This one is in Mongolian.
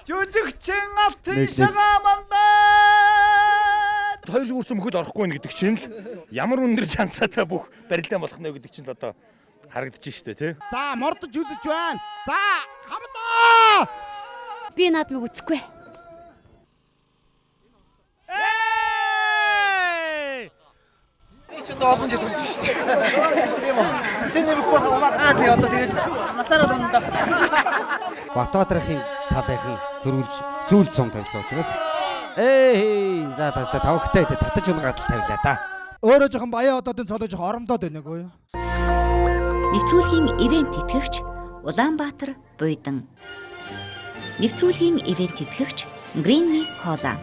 Жүжигчин алтан шагаамалаа. Хоёр шүүрсэн мөхөд орохгүй нэ гэдэг чинь л ямар өндөр шансаатай бүх барилдаан болох нэ гэдэг чинь л одоо харагдаж штэ тий. За мордож үзэж байна. За хамдаа. Би наадмыг үзэхгүй. Чи одоо олон жил үлж штэ. Тийм үү. Тэний бүхэн хамаа тий одоо тэгээд насаараа дундаа. Батбаатарын талынхан төрүүлж сүүлд сум тавьсан учраас за тастаа тавхтай татаж унгаад л тавилаа да. Өөрөө жоохон баяа одоодын цолоо жоохон оромдоод байна гоо юу. Нэвтрүүлгийн ивент тэтгэгч Улаанбаатар Буйдан. Нэвтрүүлгийн ивент тэтгэгч Green Cola.